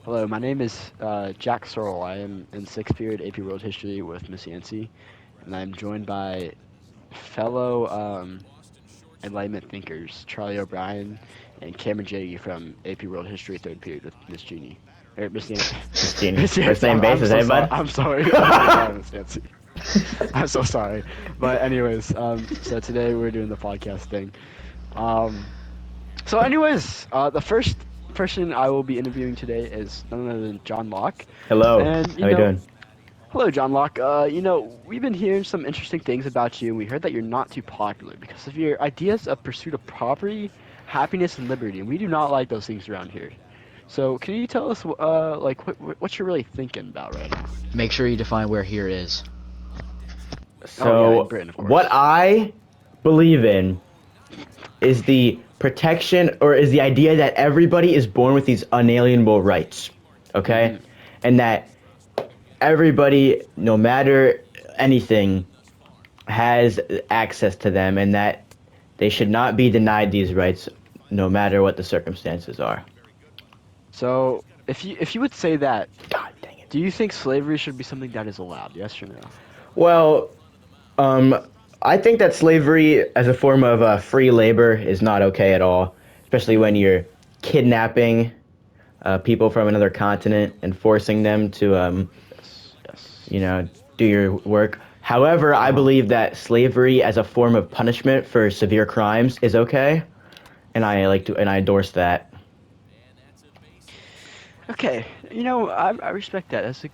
Hello, my name is Jack Sorrel. I am in sixth period AP World History with Miss Yancey, and I'm joined by fellow Enlightenment thinkers Charlie O'Brien and Cameron Jaeggi from AP World History third period with Miss Jeannie. Or Miss Yancey. Miss Jeannie. Miss First Yancey, name I'm basis, so eh, sorry. bud? I'm sorry. I'm so sorry, Miss Yancey. I'm so sorry. But anyways, so today we're doing the podcast thing. Um, the first person I will be interviewing today is none other than John Locke. Hello. And, How you doing? hello, John Locke. We've been hearing some interesting things about you, and we heard that you're not too popular because of your ideas of pursuit of property, happiness, and liberty, and we do not like those things around here. So, can you tell us, what you're really thinking about right now? Make sure you define where here is. Oh, yeah, in So, Britain, of what course. I believe in is the protection or is the idea that everybody is born with these unalienable rights, okay? Mm-hmm. And that everybody, no matter anything, has access to them and that they should not be denied these rights no matter what the circumstances are. So, if you would say that, God dang it. do you think slavery should be something that is allowed? Yes or no? Well, Um, I think that slavery as a form of free labor is not okay at all, especially when Mm-hmm. you're kidnapping people from another continent and forcing them to, Yes. Yes. you know, do your work. However, I Uh-huh. believe that slavery as a form of punishment for severe crimes is okay, and I endorse that. Okay, I respect that. It's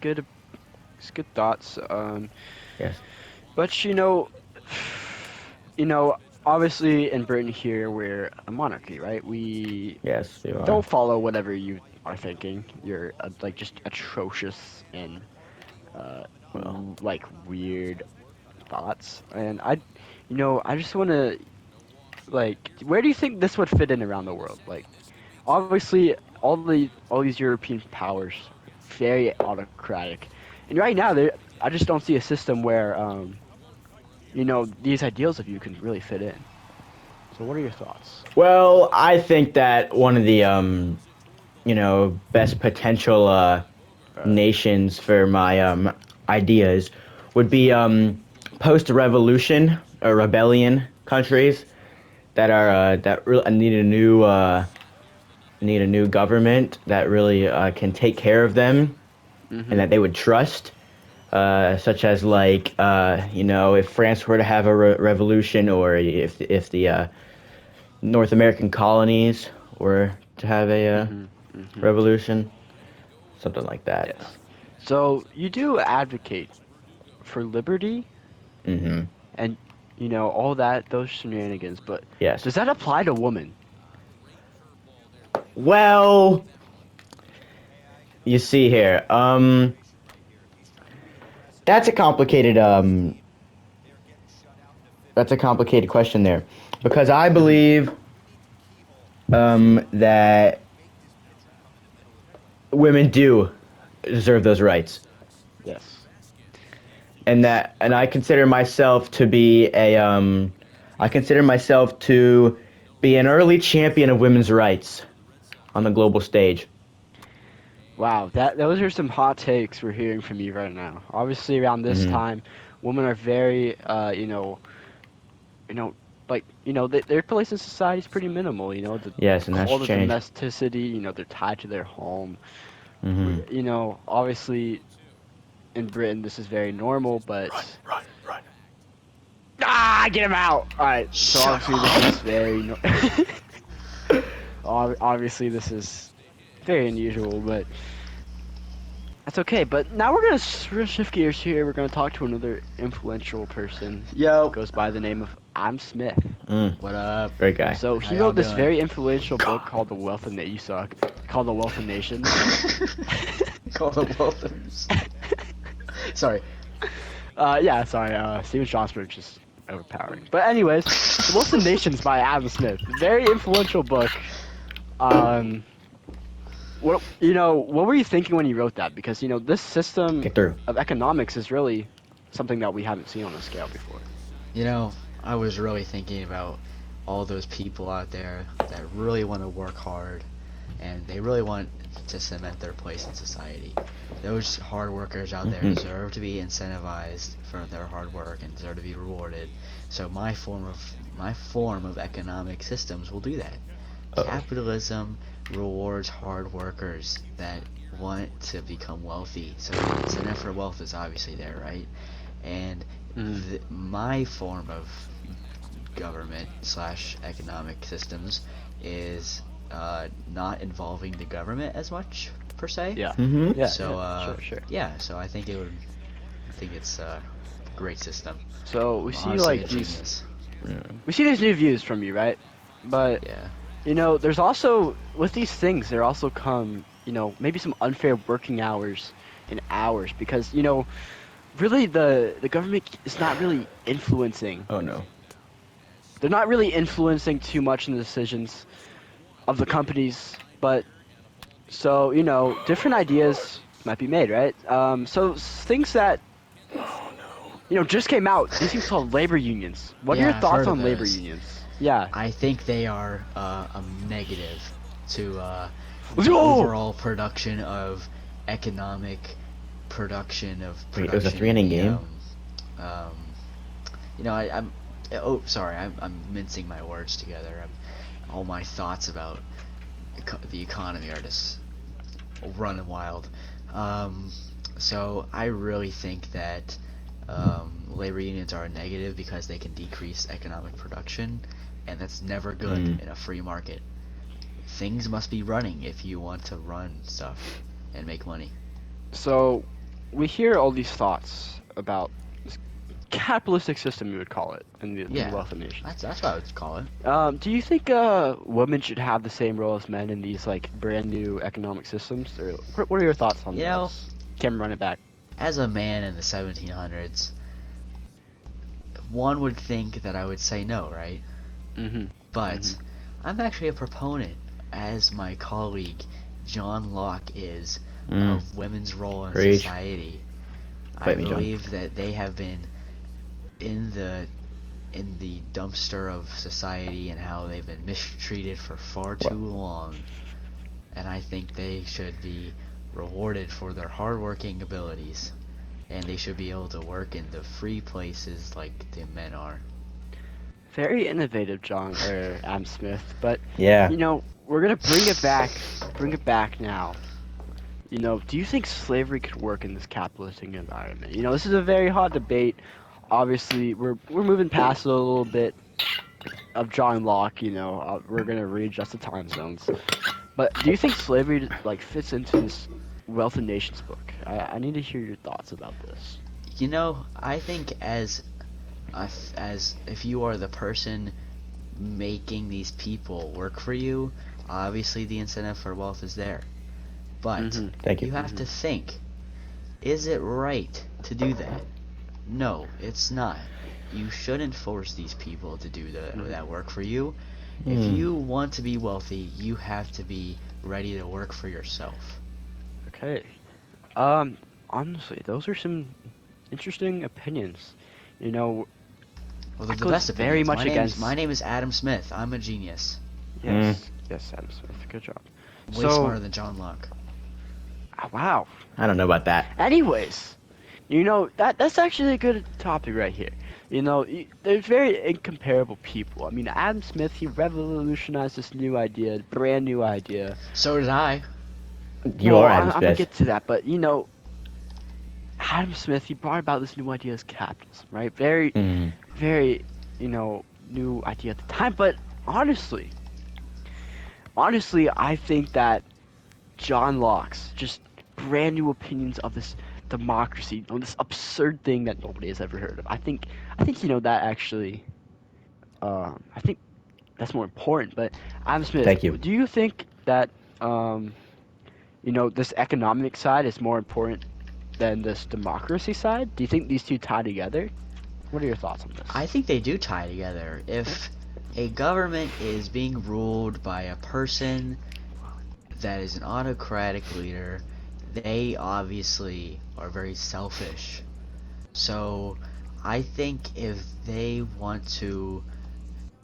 good thoughts. Yes, But you know, obviously in Britain here we're a monarchy, right? We yes, you are. don't follow whatever you are thinking. You're like just atrocious and Well, like weird thoughts. And I just want to like, where do you think this would fit in around the world? Like, obviously all these European powers very autocratic, and right now I just don't see a system where these ideals of you can really fit in. So what are your thoughts? well, I think that one of the best potential Right. nations for my ideas would be post-revolution or rebellion countries that are that really need a new government that really can take care of them and Mm-hmm. that they would trust. Such as like if France were to have a revolution, or if the North American colonies were to have a Mm-hmm. Mm-hmm. revolution, something like that. Yes. So you do advocate for liberty Hmm. and all that those shenanigans, but Yes. does that apply to women? Well, you see here. That's a complicated that's a complicated question there, because I Mm-hmm. believe that women do deserve those rights, Yes. and I consider myself to be an early champion of women's rights on the global stage. Wow, that those are some hot takes we're hearing from you right now. Obviously, around this Hmm. time, women are very, you know, their place in society is pretty minimal. Yes, and that's All the changed. domesticity. They're tied to their home. Hmm. Obviously in Britain this is very normal, but Run, run, run. get him out. All right, so Shut obviously this up. is very, obviously this is very unusual, but. That's okay, but now we're gonna shift gears here. We're gonna talk to another influential person. Yo. Goes by the name of Adam Smith. Mm, What up? great guy. So How he y'all wrote this doing? very influential book called You Suck, called The Wealth of Nations. Call the Wiltons. Sorry. Yeah, sorry, Steven Strasberg just overpowering. But anyways, The Wealth of Nations by Adam Smith. Very influential book. Um, what were you thinking when you wrote that? Because this system Get through. of economics is really something that we haven't seen on a scale before. You know, I was really thinking about all those people out there that really want to work hard and they really want to cement their place in society. Those hard workers out there Mhm. deserve to be incentivized for their hard work and deserve to be rewarded. So my form of economic systems will do that. Oh. Capitalism rewards hard workers that want to become wealthy. So the incentive for wealth is obviously there, right? And Mm. my form of government slash economic systems is not involving the government as much per se. Yeah. Mhm. Yeah. So Yeah. Sure. yeah, so I think it's a great system. So we see Honestly, like a these genius. Yeah. we see these new views from you, right? But Yeah. there's also with these things there also come maybe some unfair working hours and hours because really the government is not really influencing. Oh no. They're not really influencing too much in the decisions of the companies, but so different ideas might be made, right? So things that just came out. These things called labor unions. What are your Yeah, I've thoughts heard of on labor those. unions? Yeah. I think they are a negative to Let's the go! overall production of economic Wait, it was a production in three-inning the game. um I'm oh sorry, I'm mincing my words together. All my thoughts about the economy are just running wild. Um, so I really think that labor unions are a negative because they can decrease economic production, and that's never good Mm. in a free market. Things must be running if you want to run stuff and make money. So we hear all these thoughts about this capitalistic system, you would call it, in the Yeah, wealthy nations. that's what I would call it. Do you think women should have the same role as men in these like brand new economic systems, or what are your thoughts on You know, this? Can run it back. as a man in the 1700s, one would think that I would say no, right? Mm-hmm. But Mm-hmm. I'm actually a proponent, as my colleague John Locke is, Mm. of women's role in Preach. society. I Fight me, John. believe that they have been in the dumpster of society and how they've been mistreated for far What? too long. And I think they should be rewarded for their hardworking abilities. And they should be able to work in the free places like the men are. Very innovative, John or Adam Smith. But Yeah. we're gonna bring it back. Bring it back now. Do you think slavery could work in this capitalistic environment? This is a very hot debate. Obviously, we're moving past it a little bit of John Locke. We're gonna readjust the time zones. But do you think slavery like fits into this Wealth of Nations book? I need to hear your thoughts about this. I think as if you are the person making these people work for you, obviously the incentive for wealth is there. But Mhm. Thank you you. have to think, is it right to do that? No, it's not. You shouldn't force these people to do that work for you. If Hmm. you want to be wealthy, you have to be ready to work for yourself. Okay. Um. Honestly, those are some interesting opinions. You know, Well, they're that the goes best very opinions. much My against. name is Adam Smith. I'm a genius. Yes. Yes, Adam Smith. Good job. Way So, smarter than John Locke. wow. I don't know about that. Anyways, that's actually a good topic right here. There's very incomparable people. I mean, Adam Smith, he revolutionized this new idea, brand new idea. So did I. You Well, are Adam I'm gonna Smith. get to that, but Adam Smith, he brought about this new idea as capitalism, right? Very, Mm. very, new idea at the time. But honestly, I think that John Locke's just brand new opinions of this democracy, this absurd thing that nobody has ever heard of. I think that actually, I think that's more important. But Adam Smith, Thank you. do you think that this economic side is more important than this democracy side? Do you think these two tie together? What are your thoughts on this? I think they do tie together. If a government is being ruled by a person that is an autocratic leader, they obviously are very selfish. So I think if they want to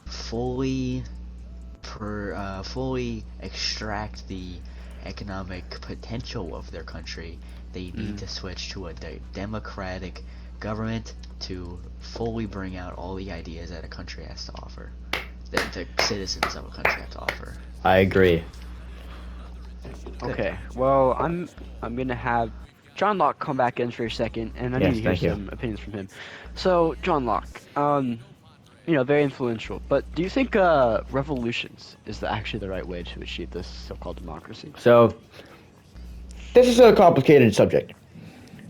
fully fully extract the economic potential of their country, they need to switch to a democratic government to fully bring out all the ideas that a country has to offer, that the citizens of a country have to offer. I agree. Okay, well, I'm gonna have John Locke come back in for a second, and I need Yes, to hear thank you. some opinions from him. So, John Locke, very influential. But do you think revolutions is actually the right way to achieve this so-called democracy? So, this is a complicated subject.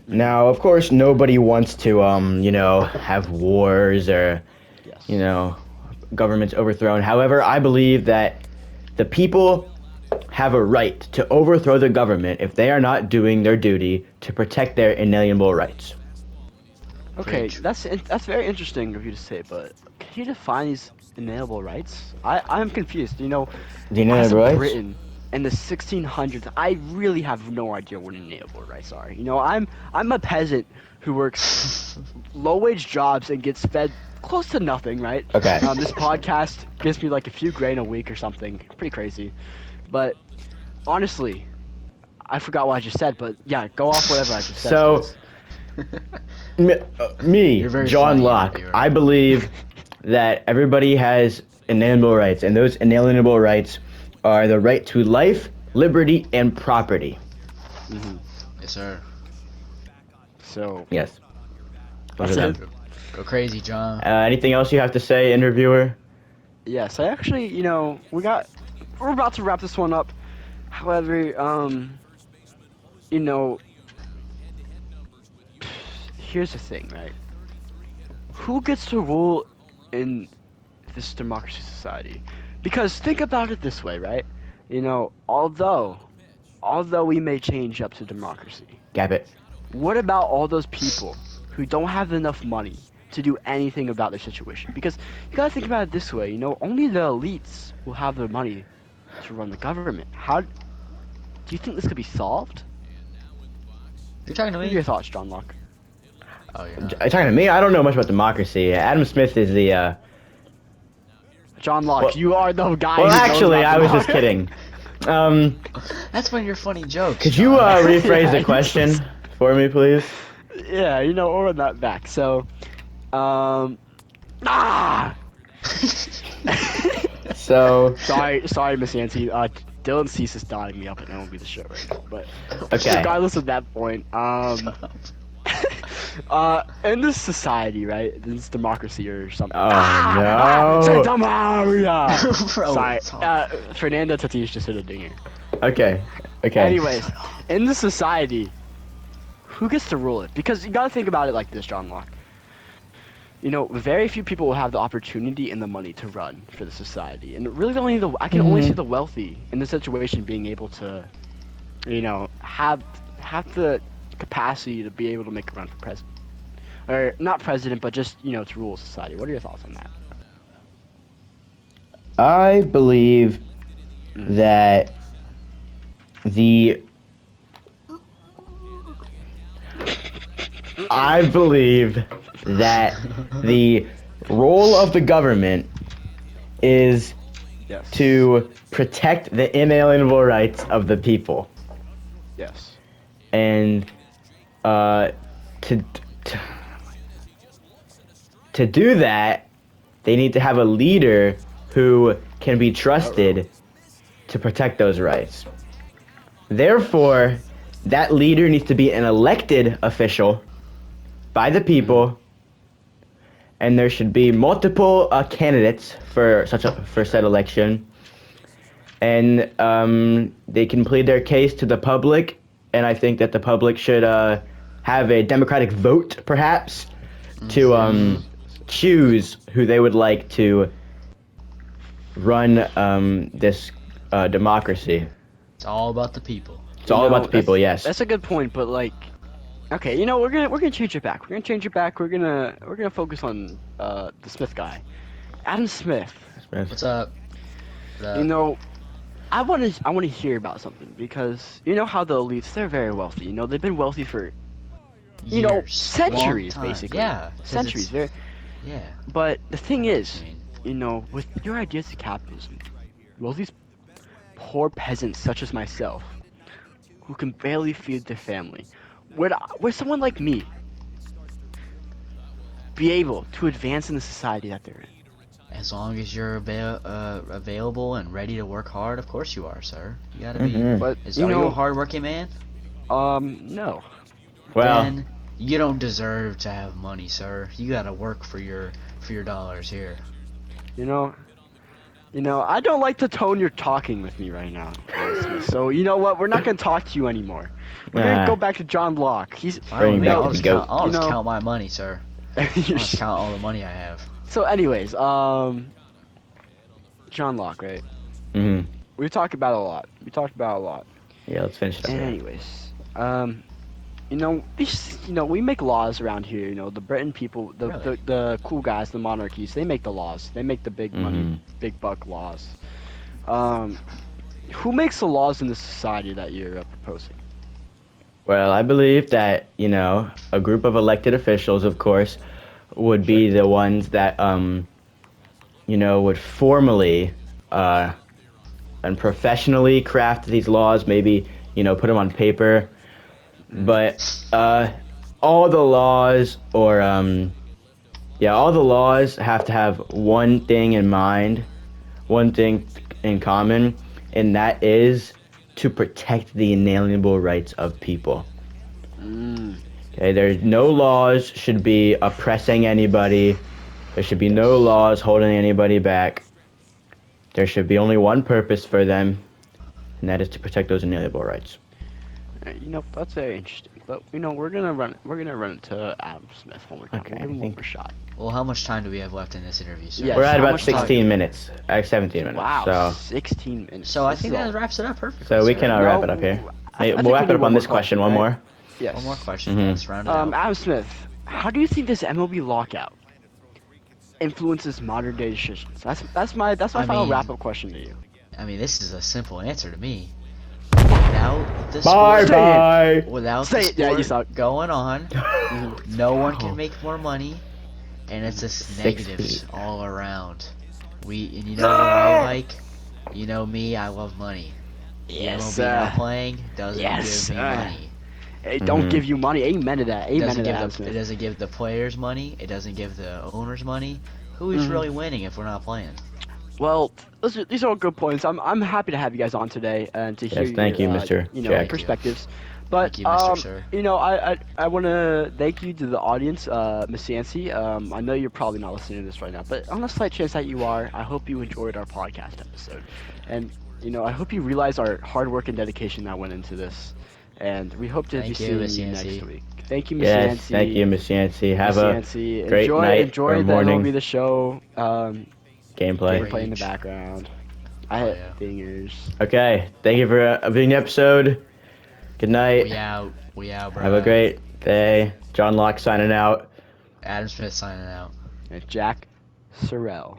Now, of course, nobody wants to, have wars or, Yes. governments overthrown. However, I believe that the people have a right to overthrow the government if they are not doing their duty to protect their inalienable rights. Okay, Preach. that's very interesting of you to say, but can you define these inalienable rights? I'm confused. The As a inalienable rights? Briton in the 1600s, I really have no idea what inalienable rights are. I'm a peasant who works low-wage jobs and gets fed close to nothing, right? Okay. This podcast gives me like a few grain a week or something. Pretty crazy. But honestly, I forgot what I just said, but yeah, go off whatever I just said. So, please. me, You're very John funny, Locke, interviewer. I believe that everybody has inalienable rights, and those inalienable rights are the right to life, liberty, and property. Yes, sir. So Yes. Those that's are it. them. Go crazy, John. Anything else you have to say, interviewer? Yes, I actually, we're about to wrap this one up. However, you know, here's the thing, right? Who gets to rule in this democracy society? Because think about it this way, right? Although we may change up to democracy, Gap it. what about all those people who don't have enough money to do anything about their situation? Because you gotta think about it this way, only the elites will have the money to run the government. How do you think this could be solved? You're talking to What are me? your thoughts, John Locke? Oh, you're Are not. you talking to me? I don't know much about democracy. Adam Smith is the. John Locke, Well- you are the guy. Well, who knows actually, about I was just democracy. kidding. That's one of your funny jokes. Could you John. rephrase Yeah, the question for me, please? Yeah, or run that back. So, ah. So, sorry, Miss Nancy. Dylan Cease is dotting me up, and that won't be the show right now. But okay. regardless of that point, in this society, right? This democracy or something. Oh, no. Santa Maria! Bro, Sorry, it's all- Fernando Tatis just hit a dinger. Okay. Okay. Anyways, in this society, who gets to rule it? Because you gotta think about it like this, John Locke. Very few people will have the opportunity and the money to run for the society, and really I can only see the wealthy in this situation being able to, have the capacity to be able to make a run for president, or not president, but just to rule society. What are your thoughts on that? I believe that the. I believe that the role of the government is Yes. to protect the inalienable rights of the people. Yes. And to do that, they need to have a leader who can be trusted to protect those rights. Therefore, that leader needs to be an elected official by the people, and there should be multiple candidates for said election, and they can plead their case to the public, and I think that the public should have a democratic vote, perhaps, to choose who they would like to run this democracy. It's all about the people. It's all about the people, that's- yes. That's a good point, but okay, we're gonna change it back. We're gonna change it back. We're gonna focus on the Smith guy, Adam Smith. What's up? I want to hear about something, because how the elites, they're very wealthy. They've been wealthy for Years. centuries, Long time. basically. Yeah. 'cause Centuries. it's- Very. Yeah. But the thing is, I mean, with your ideas of capitalism, well, these poor peasants such as myself, who can barely feed their family, would someone like me be able to advance in the society that they're in? As long as you're available and ready to work hard, of course you are, sir. You gotta be. Hmm. But Are you a hardworking man? no. Well, Then you don't deserve to have money, sir. You gotta work for your dollars here. You know, I don't like the tone you're talking with me right now, Smith. So you know what? We're not gonna talk to you anymore. We're gonna go back to John Locke. He's Fine with Bring me. back I'll the just goat. I'll You just know- count my money, sir. I'll just count all the money I have. So, anyways, John Locke, right? hmm We talked about it a lot. Yeah, let's finish it up. And anyways, we make laws around here. You know, the Britain people, Really? the cool guys, the monarchies, they make the laws. They make the big money, Mhm. big buck laws. Who makes the laws in the society that you're proposing? Well, I believe that, a group of elected officials, of course, would be the ones that, would formally and professionally craft these laws, maybe, put them on paper. But all the laws, or, all the laws have to have one thing in mind, one thing in common, and that is to protect the inalienable rights of people. Mm, Okay, there's no laws should be oppressing anybody. There should be no laws holding anybody back. There should be only one purpose for them, and that is to protect those inalienable rights. that's very interesting. But we're gonna run into Adam Smith one more time. Okay, We'll give I him one think- more shot. Well, how much time do we have left in this interview, sir? Yes, We're at how about much time? 16 minutes, 17 minutes. Wow, So, 16 minutes. So I This think is that all- wraps it up perfectly. so we sir. can No, wrap it up here. I We'll think wrap we it up need on one this more question. One right? more. Yes. One more question. Mhm. Let's round it out. Adam Smith, how do you think this MLB lockout influences modern day decisions? That's my I final mean- wrap up question to you. I mean, this is a simple answer to me. Without the Bye sport, bye. without Say the it, yeah, you sport suck. going on, Mhm. no one Wow. can make more money, and it's just 6 negatives feet. all around. And you know what I like? You know me, I love money. Yes, The MLB now playing doesn't yes, give me money. It don't Mhm. give you money. Amen to that. It Amen to doesn't that, give Adam it Smith. doesn't give the players money. It doesn't give the owners money. Who is Mhm. really winning if we're not playing? Well, these are all good points. I'm happy to have you guys on today and to hear Yes, thank your you, Mr. you know Jack. perspectives. But Thank you, Mr. Sir. I want to thank you to the audience, Miss Yancy. I know you're probably not listening to this right now, but on a slight chance that you are, I hope you enjoyed our podcast episode, and I hope you realize our hard work and dedication that went into this, and we hope to Thank be you, seeing Miss you Yancy. next week. Thank you, Miss Yes, Yancy. thank you, Miss Yancy. Have Miss a Yancy. great night enjoy or the morning. MLB the show. gameplay. Gameplay in the Rage. background. Oh, I hit yeah. fingers. Okay, thank you for viewing the episode. Good night. We out, bro. Have a great day. John Locke signing out. Adam Smith signing out. And Jack Sorrell.